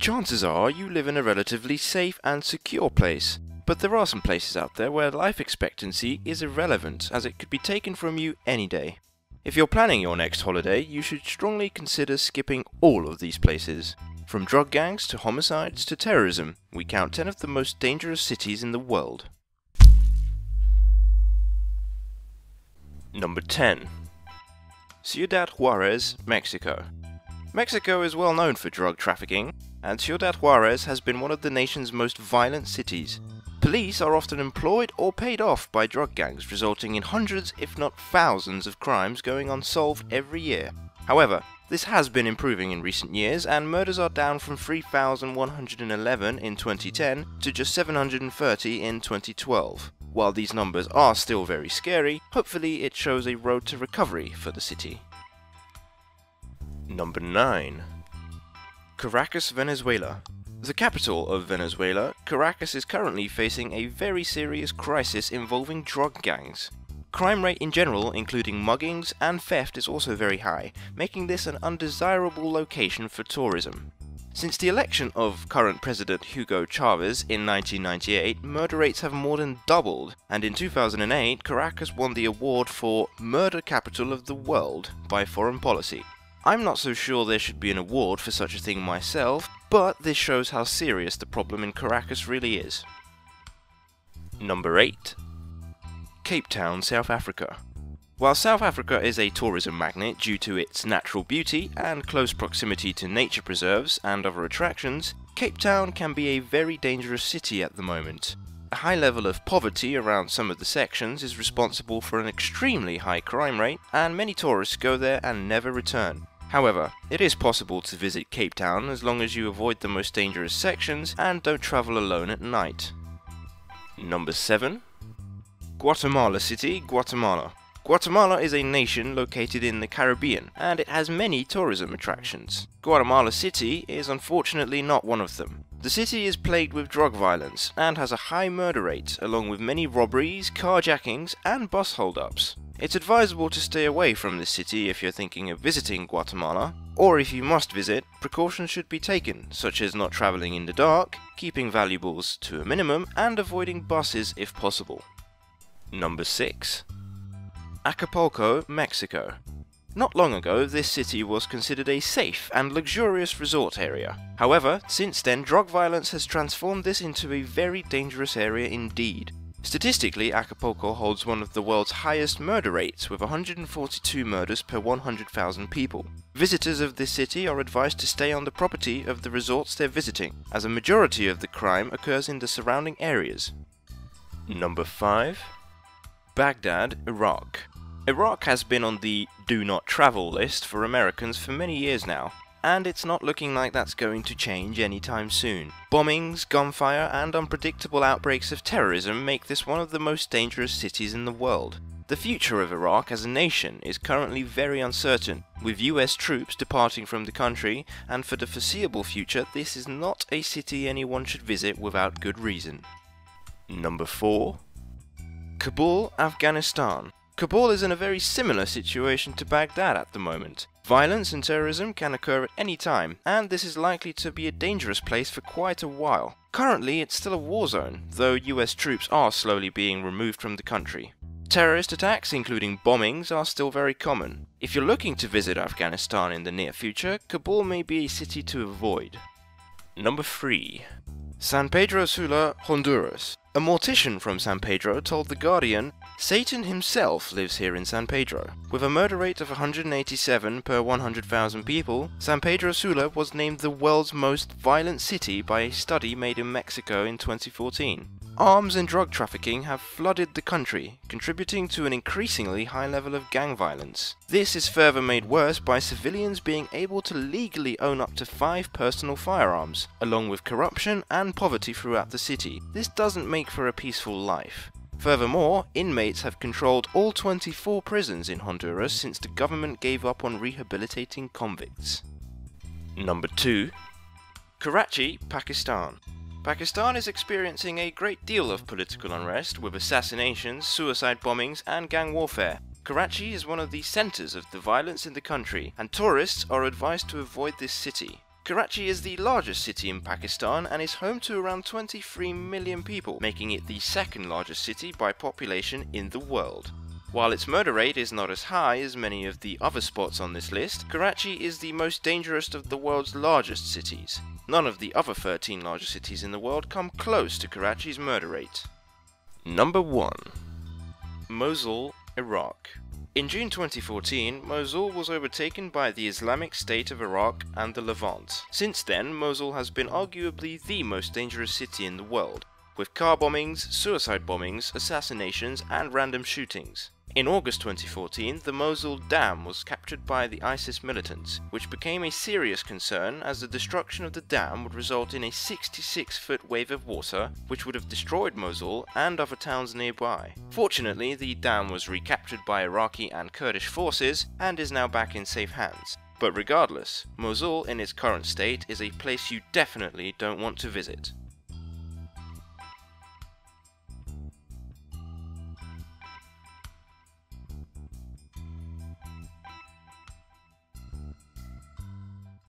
Chances are you live in a relatively safe and secure place, but there are some places out there where life expectancy is irrelevant, as it could be taken from you any day. If you're planning your next holiday, you should strongly consider skipping all of these places. From drug gangs to homicides to terrorism, we count 10 of the most dangerous cities in the world. Number 10. Ciudad Juarez, Mexico. Mexico is well known for drug trafficking, and Ciudad Juarez has been one of the nation's most violent cities. Police are often employed or paid off by drug gangs, resulting in hundreds if not thousands of crimes going unsolved every year. However, this has been improving in recent years, and murders are down from 3,111 in 2010 to just 730 in 2012. While these numbers are still very scary, hopefully it shows a road to recovery for the city. Number 9. Caracas, Venezuela. The capital of Venezuela, Caracas is currently facing a very serious crisis involving drug gangs. Crime rate in general, including muggings and theft, is also very high, making this an undesirable location for tourism. Since the election of current President Hugo Chavez in 1998, murder rates have more than doubled, and in 2008, Caracas won the award for Murder Capital of the World by Foreign Policy. I'm not so sure there should be an award for such a thing myself, but this shows how serious the problem in Caracas really is. Number 8. Cape Town, South Africa. While South Africa is a tourism magnet due to its natural beauty and close proximity to nature preserves and other attractions, Cape Town can be a very dangerous city at the moment. A high level of poverty around some of the sections is responsible for an extremely high crime rate, and many tourists go there and never return. However, it is possible to visit Cape Town as long as you avoid the most dangerous sections and don't travel alone at night. Number 7. Guatemala City, Guatemala. Guatemala is a nation located in the Caribbean, and it has many tourism attractions. Guatemala City is unfortunately not one of them. The city is plagued with drug violence and has a high murder rate, along with many robberies, carjackings, and bus holdups. It's advisable to stay away from this city if you're thinking of visiting Guatemala, or if you must visit, precautions should be taken, such as not traveling in the dark, keeping valuables to a minimum, and avoiding buses if possible. Number 6. Acapulco, Mexico. Not long ago, this city was considered a safe and luxurious resort area. However, since then, drug violence has transformed this into a very dangerous area indeed. Statistically, Acapulco holds one of the world's highest murder rates, with 142 murders per 100,000 people. Visitors of this city are advised to stay on the property of the resorts they're visiting, as a majority of the crime occurs in the surrounding areas. Number 5. Baghdad, Iraq. Iraq has been on the do not travel list for Americans for many years now, and it's not looking like that's going to change anytime soon. Bombings, gunfire, and unpredictable outbreaks of terrorism make this one of the most dangerous cities in the world. The future of Iraq as a nation is currently very uncertain, with US troops departing from the country, and for the foreseeable future this is not a city anyone should visit without good reason. Number 4. Kabul, Afghanistan. Kabul is in a very similar situation to Baghdad at the moment. Violence and terrorism can occur at any time, and this is likely to be a dangerous place for quite a while. Currently, it's still a war zone, though US troops are slowly being removed from the country. Terrorist attacks, including bombings, are still very common. If you're looking to visit Afghanistan in the near future, Kabul may be a city to avoid. Number 3. San Pedro Sula, Honduras. A mortician from San Pedro told The Guardian, "Satan himself lives here in San Pedro." With a murder rate of 187 per 100,000 people, San Pedro Sula was named the world's most violent city by a study made in Mexico in 2014. Arms and drug trafficking have flooded the country, contributing to an increasingly high level of gang violence. This is further made worse by civilians being able to legally own up to 5 personal firearms, along with corruption and poverty throughout the city. This doesn't make for a peaceful life. Furthermore, inmates have controlled all 24 prisons in Honduras since the government gave up on rehabilitating convicts. Number 2. Karachi, Pakistan. Pakistan is experiencing a great deal of political unrest, with assassinations, suicide bombings, and gang warfare. Karachi is one of the centres of the violence in the country, and tourists are advised to avoid this city. Karachi is the largest city in Pakistan and is home to around 23 million people, making it the second largest city by population in the world. While its murder rate is not as high as many of the other spots on this list, Karachi is the most dangerous of the world's largest cities. None of the other 13 largest cities in the world come close to Karachi's murder rate. Number 1. Mosul, Iraq. In June 2014, Mosul was overtaken by the Islamic State of Iraq and the Levant. Since then, Mosul has been arguably the most dangerous city in the world, with car bombings, suicide bombings, assassinations, and random shootings. In August 2014, the Mosul dam was captured by the ISIS militants, which became a serious concern as the destruction of the dam would result in a 66-foot wave of water, which would have destroyed Mosul and other towns nearby. Fortunately, the dam was recaptured by Iraqi and Kurdish forces and is now back in safe hands. But regardless, Mosul in its current state is a place you definitely don't want to visit.